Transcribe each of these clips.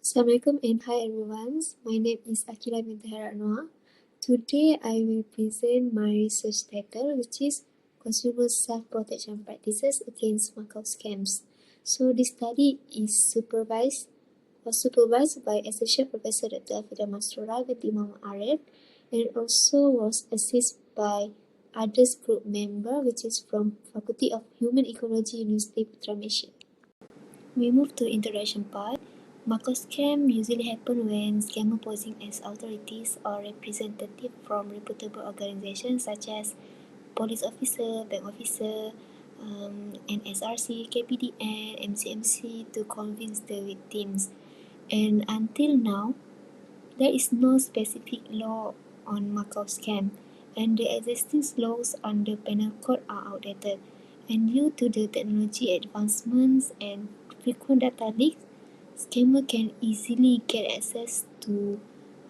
Assalamualaikum and hi everyone. My name is AQILAH binti ANUAR. Today I will present my research title, which is Consumer Self-Protection Practices Against Macau Scams. So this study is supervised by Associate Professor Dr. Afida Masrura binti Imam Arif, and also was assisted by others group member, which is from Faculty of Human Ecology, University Putra Malaysia. We move to introduction part. Macau scam usually happen when scammer posing as authorities or representative from reputable organizations such as police officer, bank officer, NSRC, KPDN, MCMC to convince the victims. And until now, there is no specific law on Macau scam, and the existing laws under penal code are outdated. And due to the technology advancements and frequent data leaks, scammer can easily get access to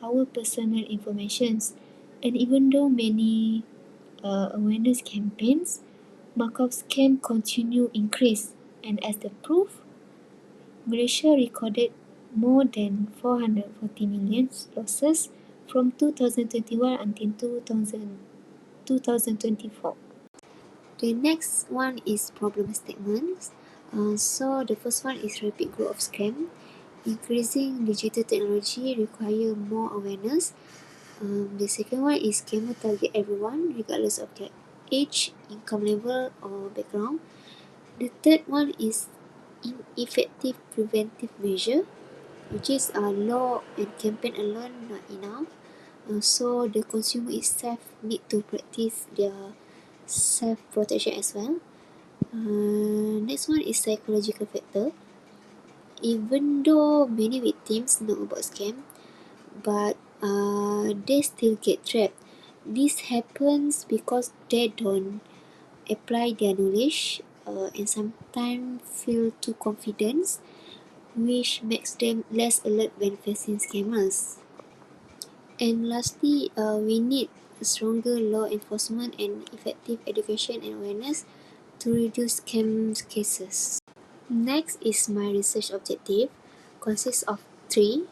our personal informations. And even though many awareness campaigns, Macau scam continue increase. And as the proof, Malaysia recorded more than 440 million losses from 2021 until 2024. The next one is problem statements. So the first one is rapid growth of scam. Increasing digital technology require more awareness. The second one is scammer target everyone regardless of their age, income level or background. The third one is ineffective preventive measure, which is law and campaign alone not enough. So the consumer itself need to practice their self-protection as well. Next one is psychological factor. Even though many victims know about scam, but they still get trapped. This happens because they don't apply their knowledge and sometimes feel too confident, which makes them less alert when facing scammers. And lastly, we need stronger law enforcement and effective education and awareness to reduce scam cases. Next is my research objective, consists of three,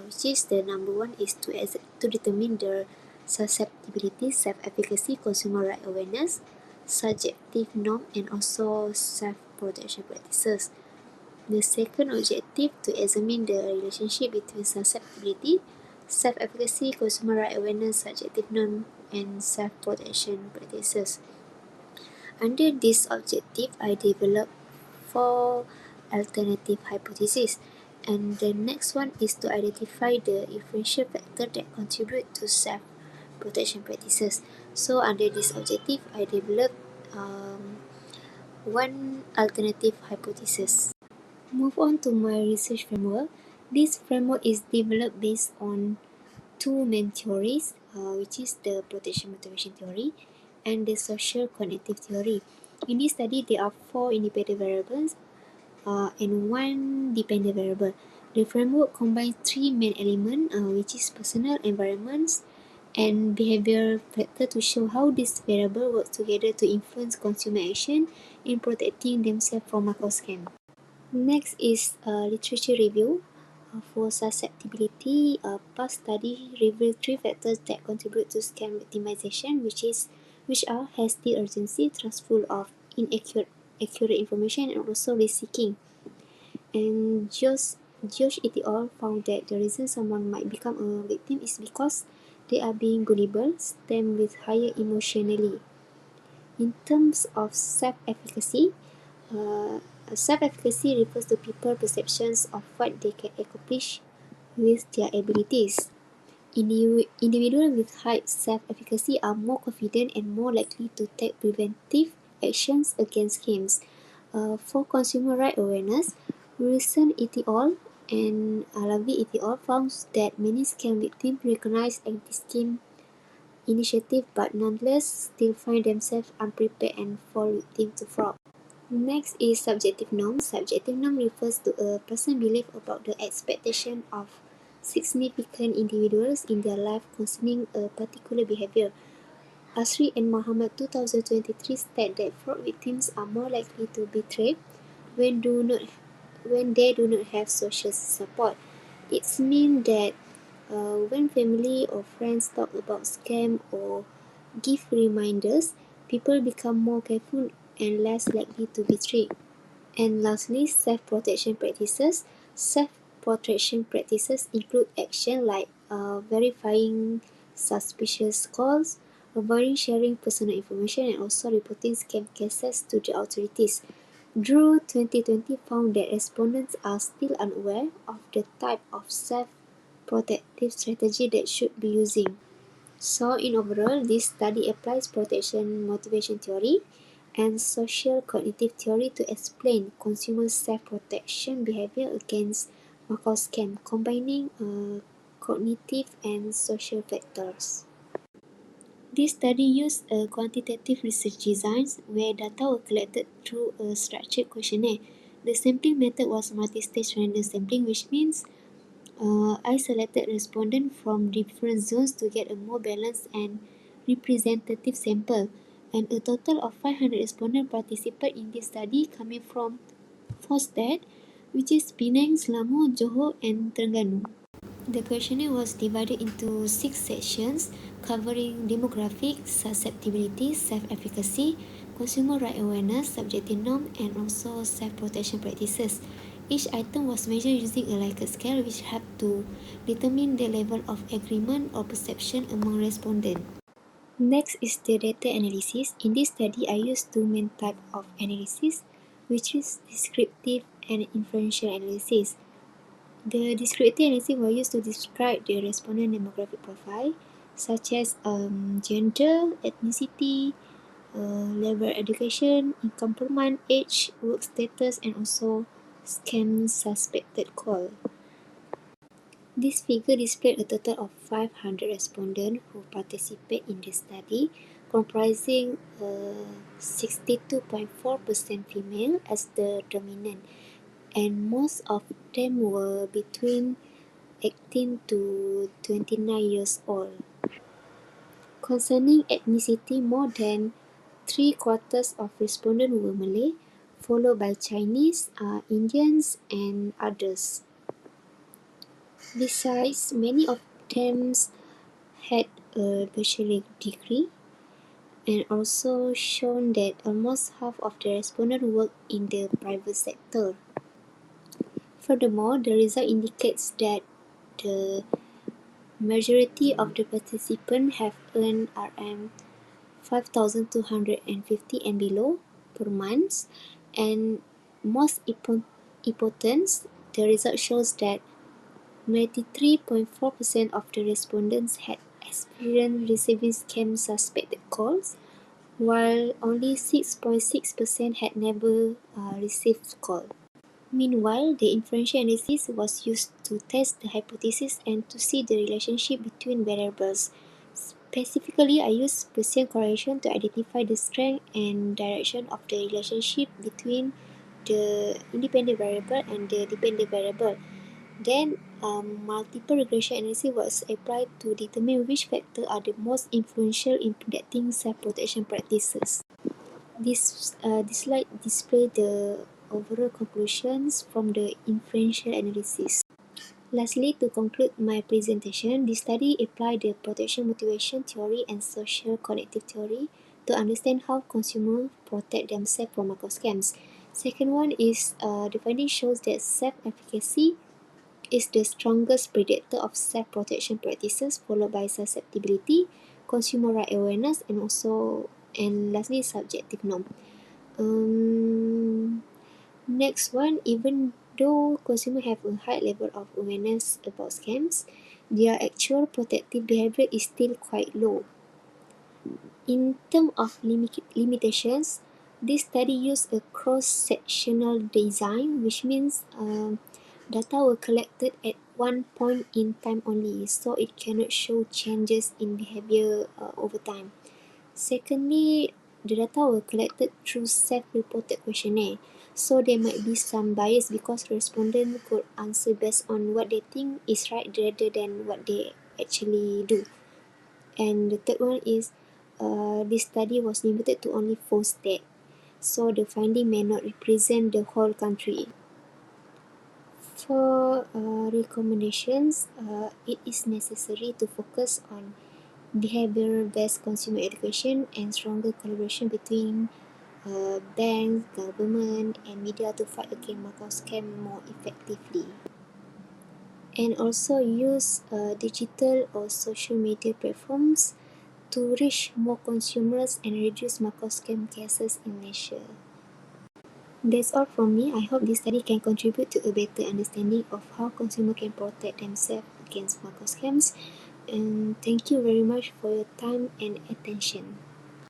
which is the number one is to determine the susceptibility, self-efficacy, consumer right awareness, subjective norm, and also self-protection practices. The second objective to examine the relationship between susceptibility, self-efficacy, consumer right awareness, subjective norm, and self-protection practices. Under this objective, I developed 4 alternative hypotheses, and the next one is to identify the influential factor that contribute to self-protection practices. So under this objective, I developed one alternative hypothesis. Move on to my research framework. This framework is developed based on two main theories, which is the protection motivation theory and the social cognitive theory. In this study, there are 4 independent variables and 1 dependent variable. The framework combines 3 main elements, which is personal, environments, and behavior factor to show how these variables work together to influence consumer action in protecting themselves from Macau scam. Next is literature review. For susceptibility, past study revealed 3 factors that contribute to scam victimization, which are hasty urgency, trustful of inaccurate information, and also risk seeking. And Josh et al. Found that the reason someone might become a victim is because they are being gullible, stem with higher emotionally. In terms of self-efficacy, self-efficacy refers to people's perceptions of what they can accomplish with their abilities. Individuals with high self-efficacy are more confident and more likely to take preventive actions against scams. For consumer right awareness, Wilson et al. And Alavi et al. Found that many scam victims recognize anti-scam initiative but nonetheless still find themselves unprepared and fall victim to fraud. Next is subjective norm. Subjective norm refers to a person's belief about the expectation of significant individuals in their life concerning a particular behavior. Asri and Muhammad 2023 state that fraud victims are more likely to betray when they do not have social support. It's mean that when family or friends talk about scam or give reminders, people become more careful and less likely to be tricked. And lastly, self-protection practices. Self-protection practices include action like verifying suspicious calls, avoiding sharing personal information, and also reporting scam cases to the authorities. Drew 2020 found that respondents are still unaware of the type of self-protective strategy that should be using. So in overall, this study applies protection motivation theory and social cognitive theory to explain consumer self-protection behavior against Macau scam, combining cognitive and social factors. This study used a quantitative research design where data were collected through a structured questionnaire. The sampling method was multi-stage random sampling, which means I selected respondents from different zones to get a more balanced and representative sample, and a total of 500 respondents participated in this study coming from 4 states, which is Penang, Selangor, Johor, and Terengganu. The questionnaire was divided into 6 sections covering demographics, susceptibility, self-efficacy, consumer right awareness, subjective norm, and also self-protection practices. Each item was measured using a Likert scale, which helped to determine the level of agreement or perception among respondents. Next is the data analysis. In this study, I used two main types of analysis, which is descriptive and inferential analysis. The descriptive analysis was used to describe the respondent demographic profile, such as gender, ethnicity, level of education, income per month, age, work status, and also scam suspected call. This figure displayed a total of 500 respondents who participated in the study, comprising 62.4% female as the dominant, and most of them were between 18 to 29 years old. Concerning ethnicity, more than three-quarters of respondents were Malay, followed by Chinese, Indians, and others. Besides, many of them had a bachelor degree, and also shown that almost half of the respondents worked in the private sector. Furthermore, the result indicates that the majority of the participants have earned RM 5,250 and below per month, and most important, the result shows that 93.4% of the respondents had experienced receiving scam suspected calls, while only 6.6% had never received call. Meanwhile, the inferential analysis was used to test the hypothesis and to see the relationship between variables. Specifically, I used Bayesian correlation to identify the strength and direction of the relationship between the independent variable and the dependent variable. Then, multiple regression analysis was applied to determine which factors are the most influential in predicting self-protection practices. This slide displays the overall conclusions from the inferential analysis. Lastly, to conclude my presentation, this study applied the protection motivation theory and social cognitive theory to understand how consumers protect themselves from macro scams. Second one is the finding shows that self-efficacy is the strongest predictor of self-protection practices, followed by susceptibility, consumer right awareness, and lastly subjective norm. Next one, even though consumers have a high level of awareness about scams, their actual protective behavior is still quite low. In terms of limitations, this study used a cross-sectional design, which means data were collected at one point in time only, so it cannot show changes in behavior over time. Secondly, the data were collected through self-reported questionnaire, so there might be some bias because respondents could answer based on what they think is right rather than what they actually do. And the third one is this study was limited to only 4 states, so the finding may not represent the whole country. For recommendations, it is necessary to focus on behavioral-based consumer education and stronger collaboration between banks, government, and media to fight against Macau scam more effectively. And also use digital or social media platforms to reach more consumers and reduce Macau scam cases in Malaysia. That's all from me. I hope this study can contribute to a better understanding of how consumers can protect themselves against Macau scams. And thank you very much for your time and attention.